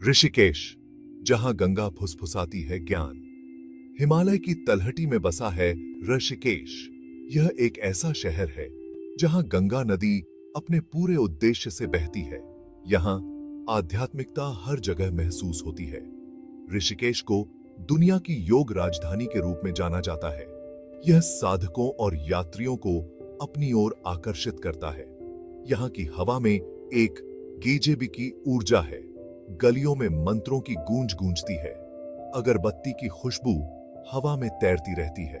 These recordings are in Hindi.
ऋषिकेश, जहां गंगा फुसफुसाती है ज्ञान। हिमालय की तलहटी में बसा है ऋषिकेश। यह एक ऐसा शहर है जहां गंगा नदी अपने पूरे उद्देश्य से बहती है। यहां आध्यात्मिकता हर जगह महसूस होती है। ऋषिकेश को दुनिया की योग राजधानी के रूप में जाना जाता है। यह साधकों और यात्रियों को अपनी ओर आकर्षित करता है। यहाँ की हवा में एक गीजेबी की ऊर्जा है। गलियों में मंत्रों की गूंज गूंजती है। अगरबत्ती की खुशबू हवा में तैरती रहती है।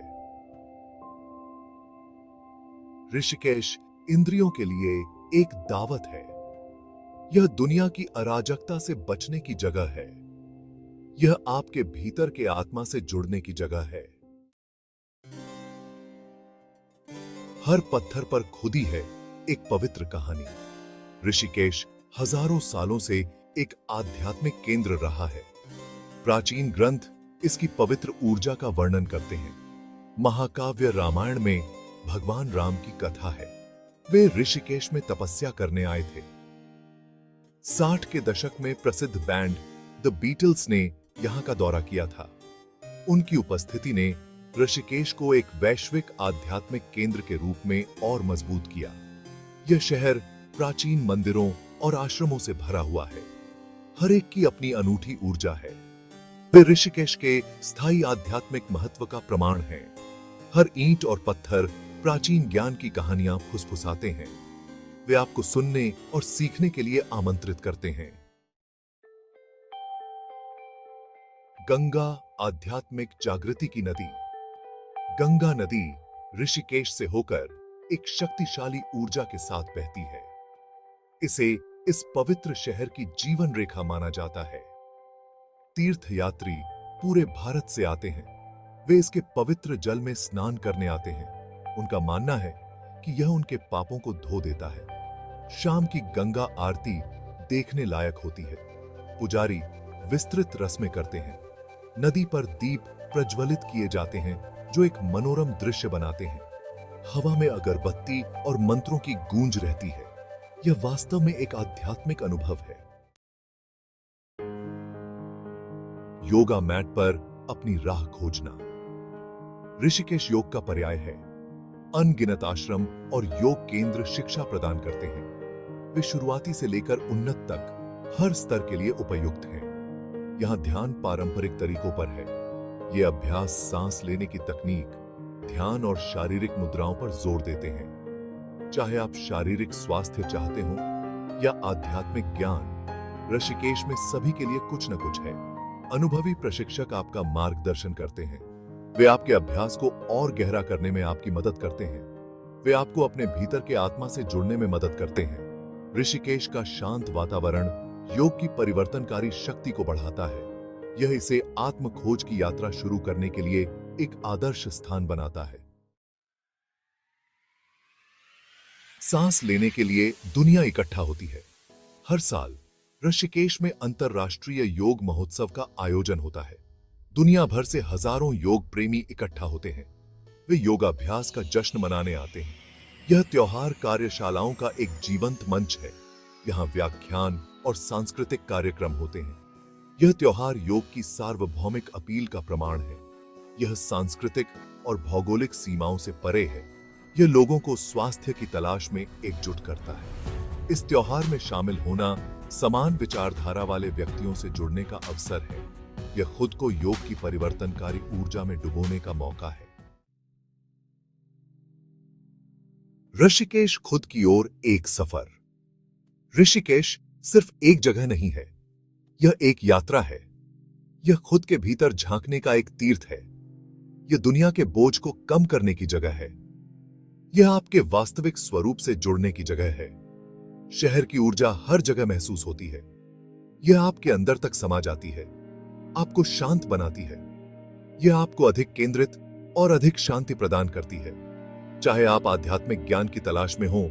ऋषिकेश इंद्रियों के लिए एक दावत है। यह दुनिया की अराजकता से बचने की जगह है। यह आपके भीतर के आत्मा से जुड़ने की जगह है। हर पत्थर पर खुदी है एक पवित्र कहानी। ऋषिकेश हजारों सालों से एक आध्यात्मिक केंद्र रहा है। प्राचीन ग्रंथ इसकी पवित्र ऊर्जा का वर्णन करते हैं। महाकाव्य रामायण में भगवान राम की कथा है। वे ऋषिकेश में तपस्या करने आए थे। 60 के दशक में प्रसिद्ध बैंड द बीटल्स ने यहां का दौरा किया था। उनकी उपस्थिति ने ऋषिकेश को एक वैश्विक आध्यात्मिक केंद्र के रूप में और मजबूत किया। यह शहर प्राचीन मंदिरों और आश्रमों से भरा हुआ है। हर एक की अपनी अनूठी ऊर्जा है। वे ऋषिकेश के स्थायी आध्यात्मिक महत्व का प्रमाण हैं। हर ईंट और पत्थर प्राचीन ज्ञान की कहानियां फुसफुसाते हैं। वे आपको सुनने और सीखने के लिए आमंत्रित करते हैं। गंगा आध्यात्मिक जागृति की नदी। गंगा नदी ऋषिकेश से होकर एक शक्तिशाली ऊर्जा के साथ बहती है। इसे इस पवित्र शहर की जीवन रेखा माना जाता है। तीर्थयात्री पूरे भारत से आते हैं। वे इसके पवित्र जल में स्नान करने आते हैं। उनका मानना है कि यह उनके पापों को धो देता है। शाम की गंगा आरती देखने लायक होती है। पुजारी विस्तृत रस्में करते हैं। नदी पर दीप प्रज्वलित किए जाते हैं जो एक मनोरम दृश्य बनाते हैं। हवा में अगरबत्ती और मंत्रों की गूंज रहती है। यह वास्तव में एक आध्यात्मिक अनुभव है। योगा मैट पर अपनी राह खोजना। ऋषिकेश योग का पर्याय है। अनगिनत आश्रम और योग केंद्र शिक्षा प्रदान करते हैं। वे शुरुआती से लेकर उन्नत तक हर स्तर के लिए उपयुक्त हैं। यहां ध्यान पारंपरिक तरीकों पर है। यह अभ्यास सांस लेने की तकनीक, ध्यान और शारीरिक मुद्राओं पर जोर देते हैं। चाहे आप शारीरिक स्वास्थ्य चाहते हो या आध्यात्मिक ज्ञान, ऋषिकेश में सभी के लिए कुछ न कुछ है। अनुभवी प्रशिक्षक आपका मार्गदर्शन करते हैं। वे आपके अभ्यास को और गहरा करने में आपकी मदद करते हैं। वे आपको अपने भीतर के आत्मा से जुड़ने में मदद करते हैं। ऋषिकेश का शांत वातावरण योग की परिवर्तनकारी शक्ति को बढ़ाता है। यह इसे आत्म खोज की यात्रा शुरू करने के लिए एक आदर्श स्थान बनाता है। सांस लेने के लिए दुनिया इकट्ठा होती है। हर साल ऋषिकेश में अंतरराष्ट्रीय योग महोत्सव का आयोजन होता है। दुनिया भर से हजारों योग प्रेमी इकट्ठा होते हैं। वे योगाभ्यास का जश्न मनाने आते हैं। यह त्योहार कार्यशालाओं का एक जीवंत मंच है। यहाँ व्याख्यान और सांस्कृतिक कार्यक्रम होते हैं। यह त्योहार योग की सार्वभौमिक अपील का प्रमाण है। यह सांस्कृतिक और भौगोलिक सीमाओं से परे है। यह लोगों को स्वास्थ्य की तलाश में एकजुट करता है। इस त्योहार में शामिल होना समान विचारधारा वाले व्यक्तियों से जुड़ने का अवसर है। यह खुद को योग की परिवर्तनकारी ऊर्जा में डुबोने का मौका है। ऋषिकेश खुद की ओर एक सफर। ऋषिकेश सिर्फ एक जगह नहीं है। यह एक यात्रा है। यह खुद के भीतर झांकने का एक तीर्थ है। यह दुनिया के बोझ को कम करने की जगह है। यह आपके वास्तविक स्वरूप से जुड़ने की जगह है। शहर की ऊर्जा हर जगह महसूस होती है। यह आपके अंदर तक समा जाती है, आपको शांत बनाती है। यह आपको अधिक केंद्रित और अधिक शांति प्रदान करती है। चाहे आप आध्यात्मिक ज्ञान की तलाश में हो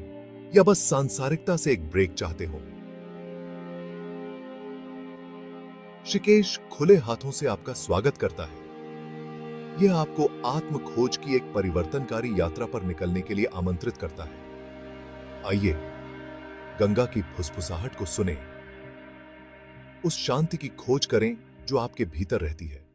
या बस सांसारिकता से एक ब्रेक चाहते हो, ऋषिकेश खुले हाथों से आपका स्वागत करता है। यह आपको आत्म खोज की एक परिवर्तनकारी यात्रा पर निकलने के लिए आमंत्रित करता है। आइए गंगा की फुसफुसाहट को सुने। उस शांति की खोज करें जो आपके भीतर रहती है।